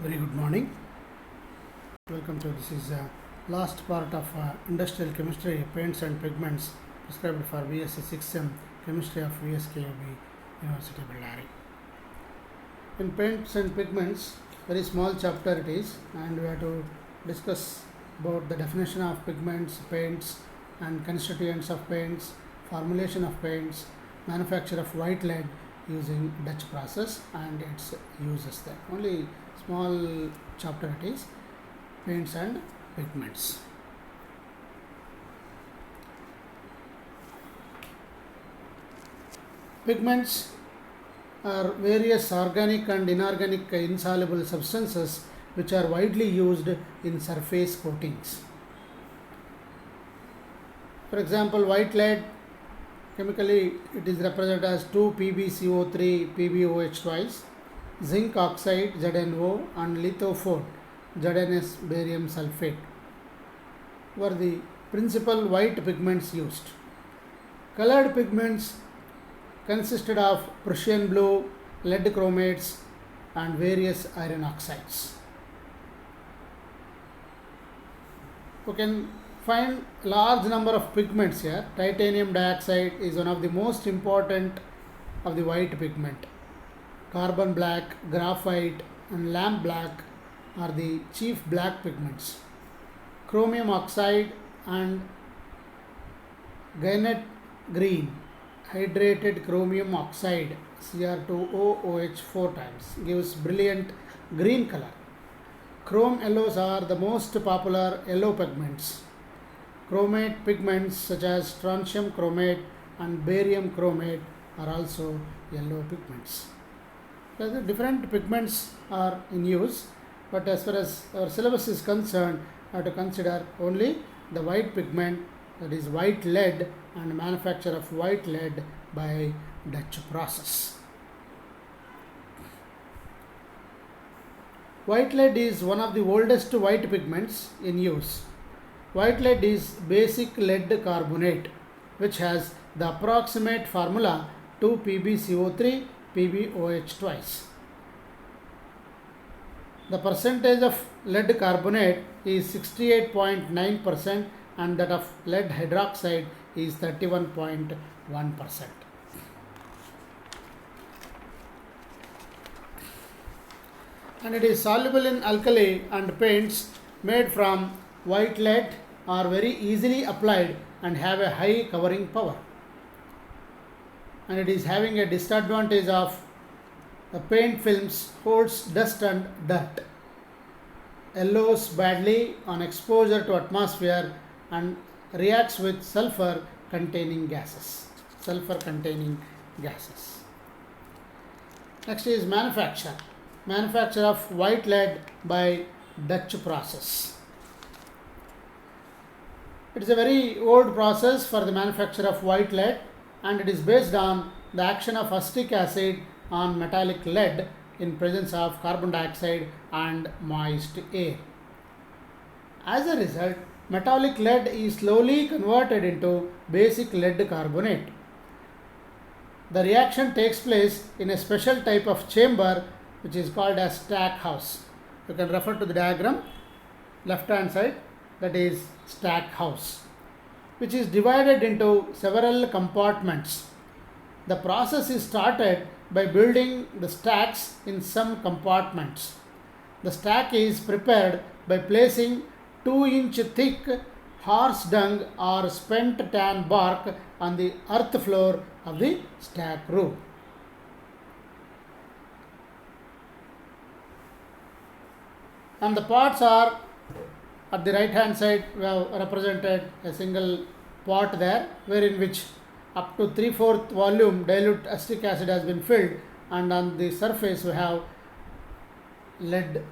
Very good morning. Welcome to this is last part of industrial chemistry, paints and pigments prescribed for BSc 6M chemistry of VSKUB University Bellary. In paints and pigments, very small chapter it is, and we have to discuss about the definition of pigments, paints, and constituents of paints, formulation of paints, manufacture of white lead using Dutch process, and its uses there. Only small chapter it is, paints and pigments. Pigments are various organic and inorganic insoluble substances which are widely used in surface coatings. For example, white lead, chemically it is represented as 2PbCO3 PbOH twice, zinc oxide ZnO, and lithophone ZnS barium sulfate were the principal white pigments used. Colored pigments consisted of Prussian blue, lead chromates, and various iron oxides. We can find large number of pigments here. Titanium dioxide is one of the most important of the white pigment. Carbon black, graphite, and lamp black are the chief black pigments. Chromium oxide and garnet green, hydrated chromium oxide Cr2OOH 4 times gives brilliant green color. Chrome yellows are the most popular yellow pigments. Chromate pigments such as strontium chromate and barium chromate are also yellow pigments. The different pigments are in use, but as far as our syllabus is concerned, I have to consider only the white pigment, that is white lead, and manufacture of white lead by Dutch process. White lead is one of the oldest white pigments in use. White lead is basic lead carbonate, which has the approximate formula 2PbCO3 PbOH twice. The percentage of lead carbonate is 68.9% and that of lead hydroxide is 31.1%. And it is soluble in alkali, and paints made from white lead are very easily applied and have a high covering power. And it is having a disadvantage of the paint films holds dust and dirt, yellows badly on exposure to atmosphere, and reacts with sulfur containing gases. Next is manufacture. Manufacture of white lead by Dutch process. It is a very old process for the manufacture of white lead, and it is based on the action of acetic acid on metallic lead in presence of carbon dioxide and moist air. As a result, metallic lead is slowly converted into basic lead carbonate. The reaction takes place in a special type of chamber which is called as stack house. You can refer to the diagram left hand side, that is stack house, which is divided into several compartments. The process is started by building the stacks in some compartments. The stack is prepared by placing 2-inch thick horse dung or spent tan bark on the earth floor of the stack room. And the pots are at the right hand side. We have represented a single pot there, wherein which up to 3/4 volume dilute acetic acid has been filled, and on the surface we have lead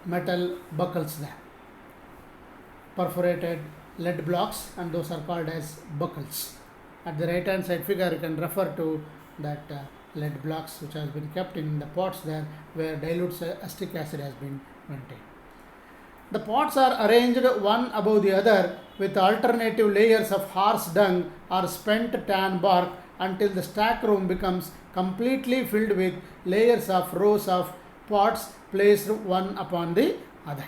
metal buckles there, perforated lead blocks, and those are called as buckles. At the right hand side figure you can refer to that lead blocks which has been kept in the pots there, where dilute acetic acid has been maintained. The pots are arranged one above the other with alternative layers of horse dung or spent tan bark until the stack room becomes completely filled with layers of rows of pots placed one upon the other.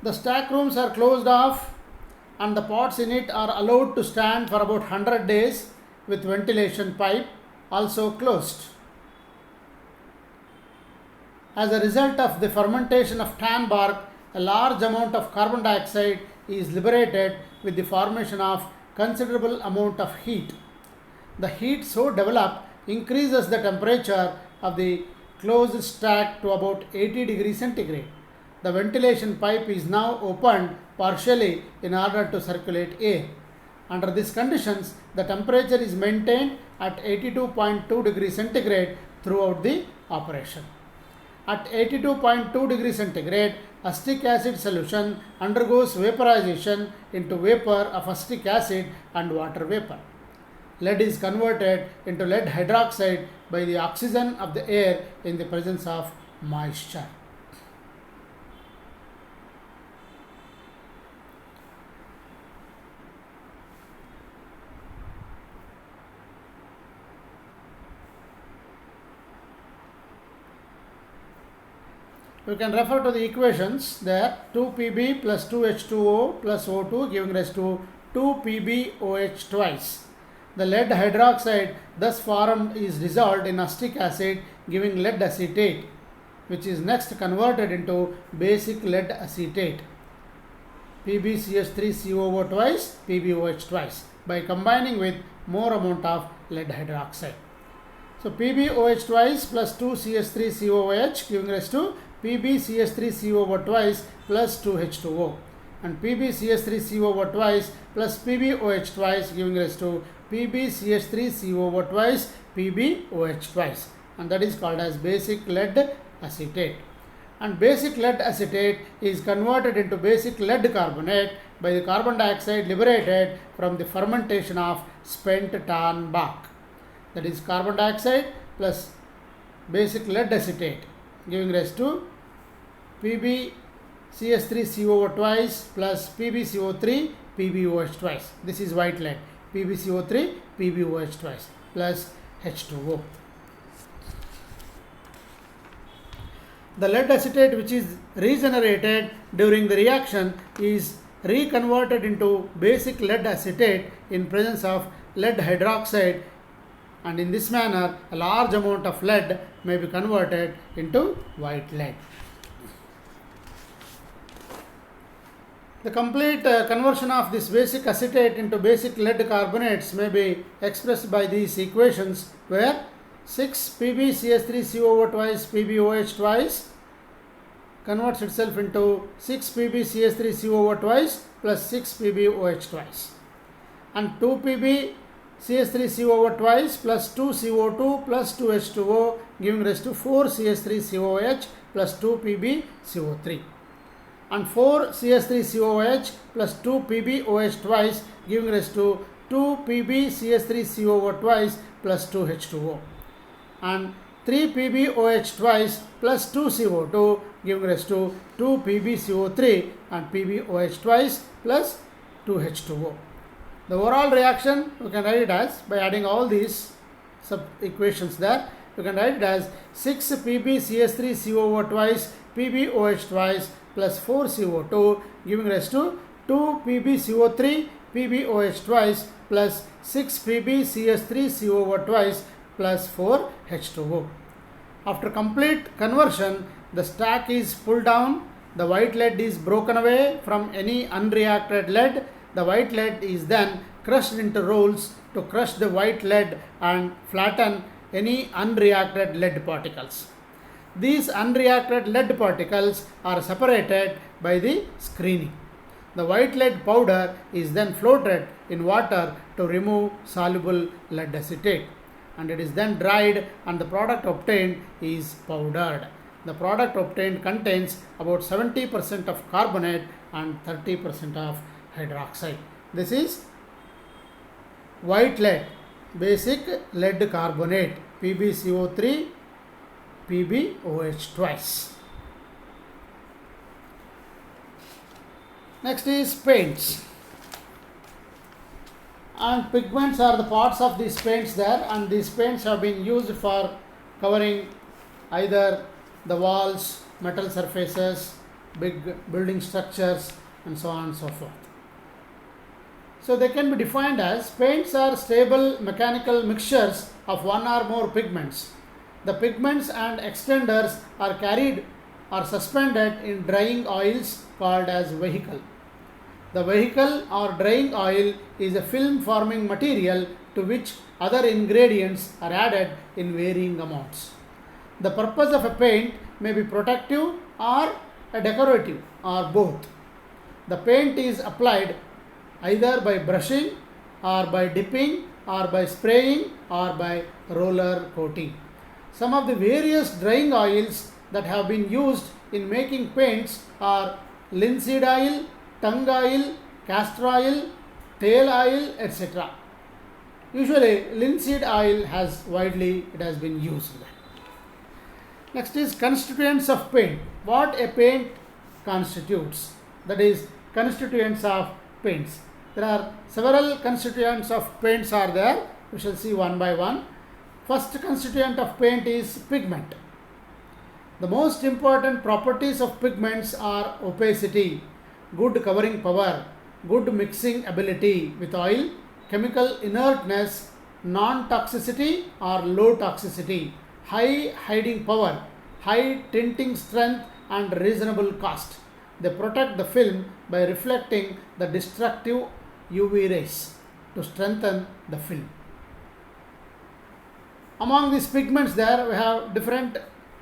The stack rooms are closed off and the pots in it are allowed to stand for about 100 days with ventilation pipe also closed. As a result of the fermentation of tan bark, a large amount of carbon dioxide is liberated with the formation of considerable amount of heat. The heat so developed increases the temperature of the closed stack to about 80 degrees centigrade. The ventilation pipe is now opened partially in order to circulate air. Under these conditions, the temperature is maintained at 82.2 degrees centigrade throughout the operation. At 82.2 degrees centigrade, acetic acid solution undergoes vaporization into vapor of acetic acid and water vapor. Lead is converted into lead hydroxide by the oxygen of the air in the presence of moisture. We can refer to the equations there. 2Pb plus 2H2O plus O2 giving rise to 2PbOH twice. The lead hydroxide thus formed is dissolved in acetic acid giving lead acetate, which is next converted into basic lead acetate, PbCH3COO twice, PbOH twice, by combining with more amount of lead hydroxide. So PbOH twice plus 2CH3COOH giving rise to PbCH3COO twice plus 2H2O, and PbCH3COO twice plus PbOH twice giving rise to PbCH3COO twice PbOH twice, and that is called as basic lead acetate. And basic lead acetate is converted into basic lead carbonate by the carbon dioxide liberated from the fermentation of spent tan bark. That is carbon dioxide plus basic lead acetate giving rise to PbCH3COO twice plus PbCO3 PbOH twice. This is white lead. PbCO3 PbOH twice plus H2O. The lead acetate which is regenerated during the reaction is reconverted into basic lead acetate in presence of lead hydroxide, and in this manner a large amount of lead may be converted into white lead. The complete conversion of this basic acetate into basic lead carbonates may be expressed by these equations, where 6 PbCH3COO twice PbOH twice converts itself into 6 PbCH3COO twice plus 6 PbOH twice, and 2 PbCH3COO twice plus 2 CO2 plus 2 H2O giving rise to 4 CH3COOH plus 2 PbCO3, and 4 CH3COOH plus 2 PbOH twice giving rise to 2 PbCH3COO twice plus 2 H2O, and 3 PbOH twice plus 2 CO2 giving rise to 2 PbCO3 and PbOH twice plus 2 H2O. The overall reaction we can write it as, by adding all these sub equations there, we can write it as 6 PbCH3COO twice PbOH twice plus 4 CO2 giving rise to 2 PbCO3 PbOH twice plus 6 PbCH3COO twice plus 4 H2O. After complete conversion, the stack is pulled down, the white lead is broken away from any unreacted lead. The white lead is then crushed into rolls to crush the white lead and flatten any unreacted lead particles. These unreacted lead particles are separated by the screening. The white lead powder is then floated in water to remove soluble lead acetate, and it is then dried and the product obtained is powdered. The product obtained contains about 70% of carbonate and 30% of hydroxide. This is white lead, basic lead carbonate, PbCO3 PbOH twice. Next is paints. and pigments are the parts of these paints there, and these paints have been used for covering either the walls, metal surfaces, big building structures, and so on and so forth. So they can be defined as paints are stable mechanical mixtures of one or more pigments. The pigments and extenders are carried or suspended in drying oils called as vehicle. The vehicle or drying oil is a film forming material to which other ingredients are added in varying amounts. The purpose of a paint may be protective or a decorative or both. The paint is applied either by brushing or by dipping or by spraying or by roller coating. Some of the various drying oils that have been used in making paints are linseed oil, tung oil, castor oil, tail oil, etc. Usually linseed oil has been used. Next is constituents of paint. What a paint constitutes, that is constituents of paints. There are several constituents of paints are there. We shall see one by one. First constituent of paint is pigment. The most important properties of pigments are opacity, good covering power, good mixing ability with oil, chemical inertness, non-toxicity or low toxicity, high hiding power, high tinting strength and reasonable cost. They protect the film by reflecting the destructive UV rays to strengthen the film. Among these pigments there we have different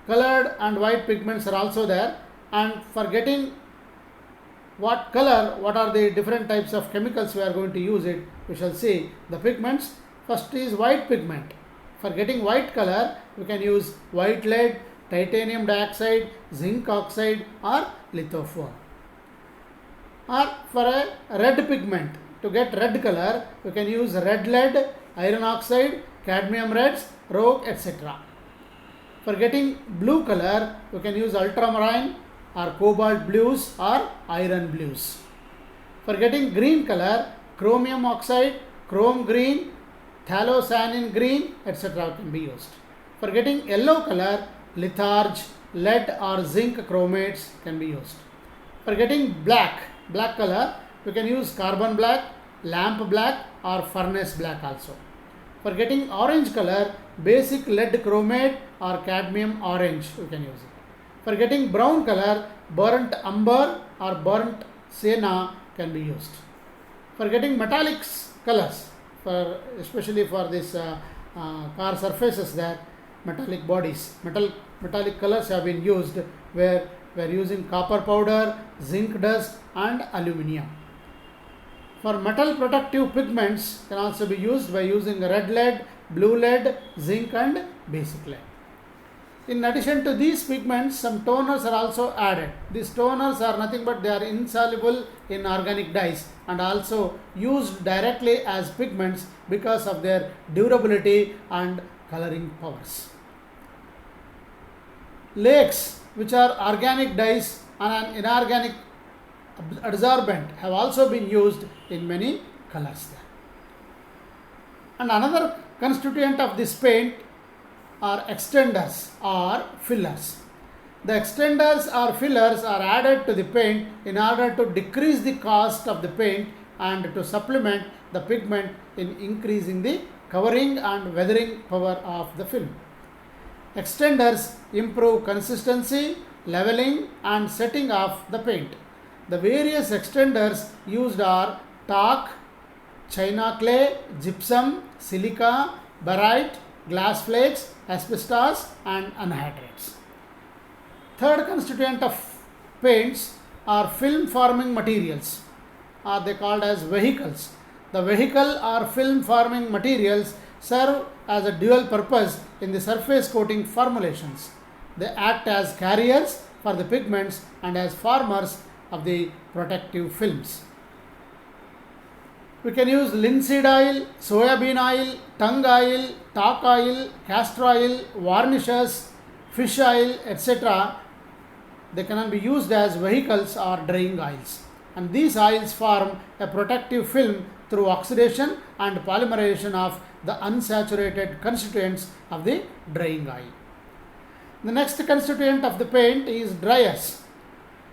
colored and white pigments are also there, and for getting what color, what are the different types of chemicals we are going to use it, we shall see the pigments. First is white pigment. For getting white color we can use white lead, titanium dioxide, zinc oxide or lithophone. Or for a red pigment, to get red color we can use red lead, iron oxide, cadmium reds, rogue, etc. For getting blue color we can use ultramarine or cobalt blues or iron blues. For getting green color, chromium oxide, chrome green, phthalocyanin green, etc. can be used. For getting yellow color, litharge, lead or zinc chromates can be used. For getting black color, we can use carbon black, lamp black or furnace black also. For getting orange color, basic lead chromate or cadmium orange we can use it. For getting brown color, burnt umber or burnt sienna can be used. For getting metallic colors, especially for this car surfaces there, metallic bodies, metallic colors have been used where we are using copper powder, zinc dust and aluminium. For metal protective pigments can also be used by using red lead, blue lead, zinc and basic lead. In addition to these pigments, some toners are also added. These toners are nothing but they are insoluble in organic dyes and also used directly as pigments because of their durability and coloring powers. Lakes, which are organic dyes and an inorganic adsorbent, have also been used in many colors there. And another constituent of this paint are extenders or fillers. The extenders or fillers are added to the paint in order to decrease the cost of the paint and to supplement the pigment in increasing the covering and weathering power of the film. Extenders improve consistency, leveling and setting of the paint. The various extenders used are talc, china clay, gypsum, silica, barite, glass flakes, asbestos and anhydrates. Third constituent of paints are film forming materials, are they called as vehicles. The vehicle or film forming materials serve as a dual purpose in the surface coating formulations. They act as carriers for the pigments and as formers of the protective films. We can use linseed oil, soybean oil, tung oil, talc oil, castor oil, varnishes, fish oil, etc. They can be used as vehicles or drying oils. And these oils form a protective film through oxidation and polymerization of the unsaturated constituents of the drying oil. The next constituent of the paint is dryers.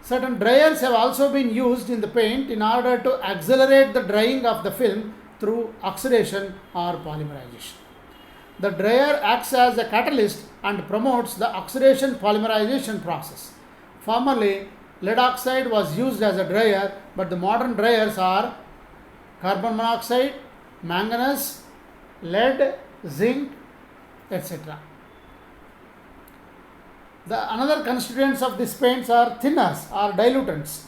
Certain dryers have also been used in the paint in order to accelerate the drying of the film through oxidation or polymerization. The dryer acts as a catalyst and promotes the oxidation polymerization process. Formerly, lead oxide was used as a dryer, but the modern dryers are carbon monoxide, manganese, lead, zinc, etc. Another constituents of these paints are thinners or dilutants.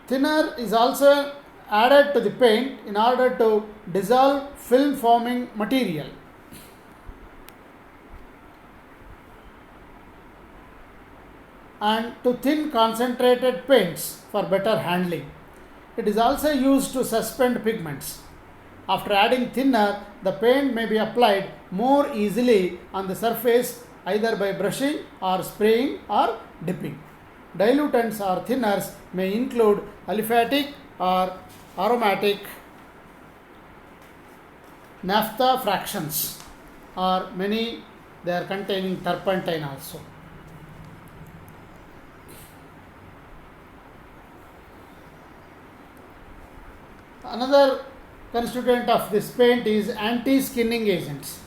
Thinner is also added to the paint in order to dissolve film forming material. And to thin concentrated paints for better handling. It is also used to suspend pigments. After adding thinner, the paint may be applied more easily on the surface either by brushing or spraying or dipping. Dilutants or thinners may include aliphatic or aromatic naphtha fractions, or many they are containing turpentine also. Another constituent of this paint is anti-skinning agents.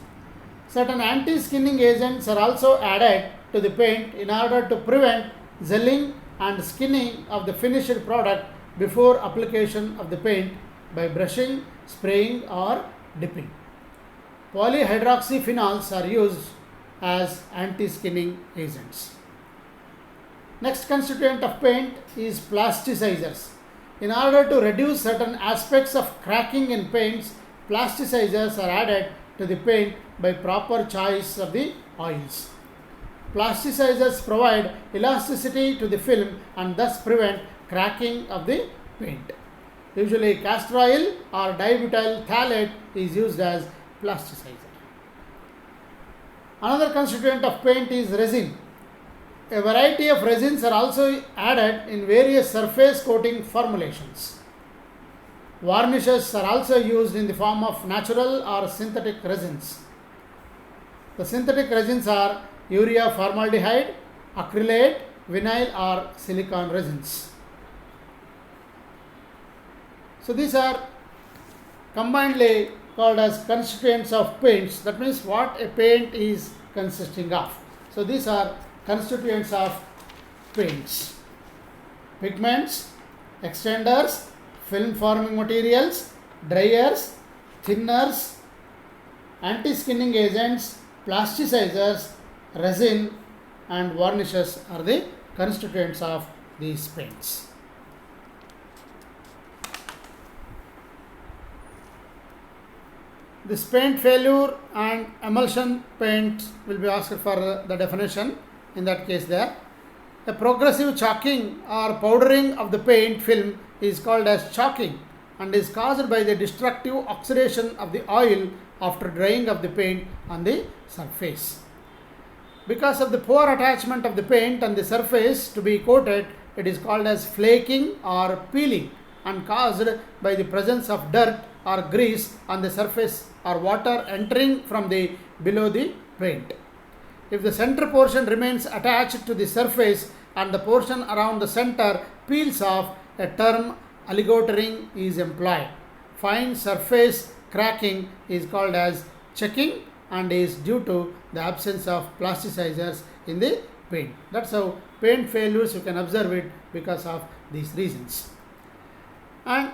Certain anti-skinning agents are also added to the paint in order to prevent gelling and skinning of the finished product before application of the paint by brushing, spraying or dipping. Polyhydroxyphenols are used as anti-skinning agents. Next constituent of paint is plasticizers. In order to reduce certain aspects of cracking in paints, plasticizers are added to the paint by proper choice of the oils. Plasticizers provide elasticity to the film and thus prevent cracking of the paint. Usually castor oil or dibutyl phthalate is used as plasticizer. Another constituent of paint is resin. A variety of resins are also added in various surface coating formulations. Varnishes are also used in the form of natural or synthetic resins. The synthetic resins are urea formaldehyde, acrylate, vinyl or silicon resins. So these are combinedly called as constituents of paints. That means what a paint is consisting of. So these are constituents of paints: pigments, extenders, film forming materials, dryers, thinners, anti-skinning agents, plasticizers, resin and varnishes are the constituents of these paints. This paint failure and emulsion paint will be asked for the definition. In that case there, a progressive chalking or powdering of the paint film is called as chalking and is caused by the destructive oxidation of the oil after drying of the paint on the surface. Because of the poor attachment of the paint on the surface to be coated, it is called as flaking or peeling and caused by the presence of dirt or grease on the surface or water entering from the below the paint. If the center portion remains attached to the surface and the portion around the center peels off, a term alligatoring is employed. Fine surface cracking is called as checking and is due to the absence of plasticizers in the paint. That's how paint failures you can observe it because of these reasons. And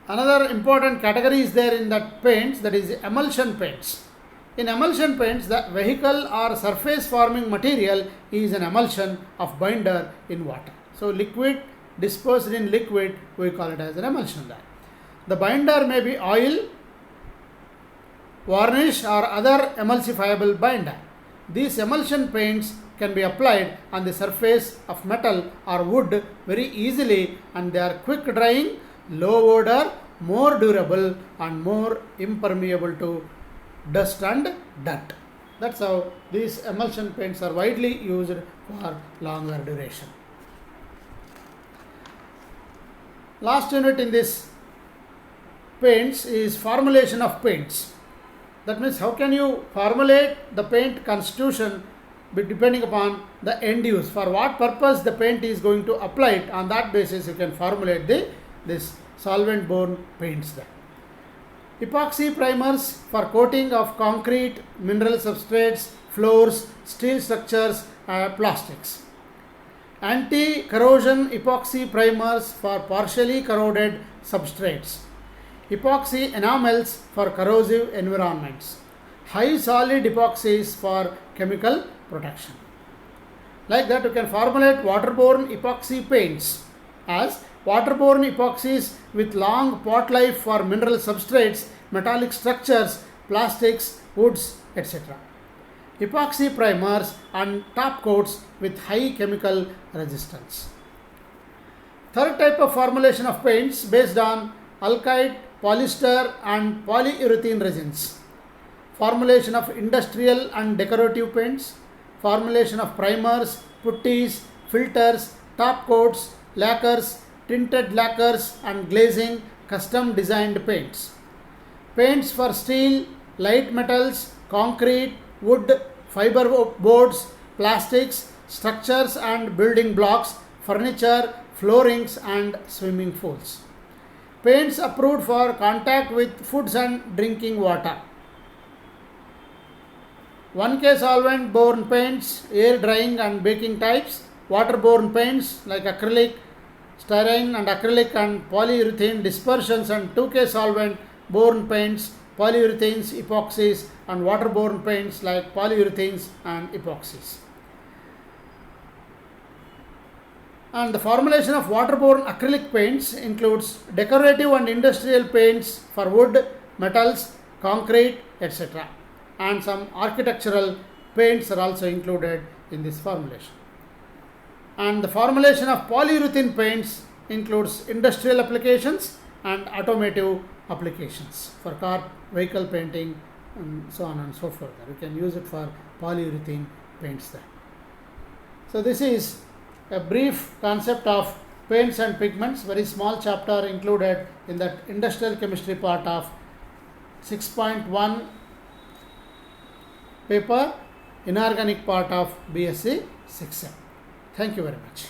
another important category is there in that paints, that is emulsion paints. In emulsion paints, the vehicle or surface forming material is an emulsion of binder in water. So liquid dispersed in liquid, we call it as an emulsion there. The binder may be oil, varnish or other emulsifiable binder. These emulsion paints can be applied on the surface of metal or wood very easily and they are quick drying, low odor, more durable and more impermeable to dust and dirt. That's how these emulsion paints are widely used for longer duration. Last unit in this paints is formulation of paints. That means how can you formulate the paint constitution depending upon the end use. For what purpose the paint is going to apply it, on that basis you can formulate this solvent borne paints there. Epoxy primers for coating of concrete, mineral substrates, floors, steel structures, plastics. Anti-corrosion epoxy primers for partially corroded substrates. Epoxy enamels for corrosive environments. High solid epoxies for chemical protection. Like that, you can formulate waterborne epoxy paints as waterborne epoxies with long pot life for mineral substrates, metallic structures, plastics, woods, etc. Epoxy primers and top coats with high chemical resistance. Third type of formulation of paints based on alkyd, polyester and polyurethane resins. Formulation of industrial and decorative paints. Formulation of primers, putties, filters, top coats, lacquers, tinted lacquers and glazing, custom designed paints. Paints for steel, light metals, concrete, wood, fiber boards, plastics, structures and building blocks, furniture, floorings and swimming pools. Paints approved for contact with foods and drinking water. 1K solvent borne paints, air drying and baking types. Water-borne paints like acrylic, styrene and acrylic and polyurethane dispersions, and 2K solvent borne paints, polyurethanes, epoxies and water-borne paints like polyurethanes and epoxies. And the formulation of water-borne acrylic paints includes decorative and industrial paints for wood, metals, concrete, etc. And some architectural paints are also included in this formulation. And the formulation of polyurethane paints includes industrial applications and automotive applications for car, vehicle painting and so on and so forth. We can use it for polyurethane paints there. So this is a brief concept of paints and pigments, very small chapter included in that industrial chemistry part of 6.1 paper, inorganic part of BSc 6M. Thank you very much.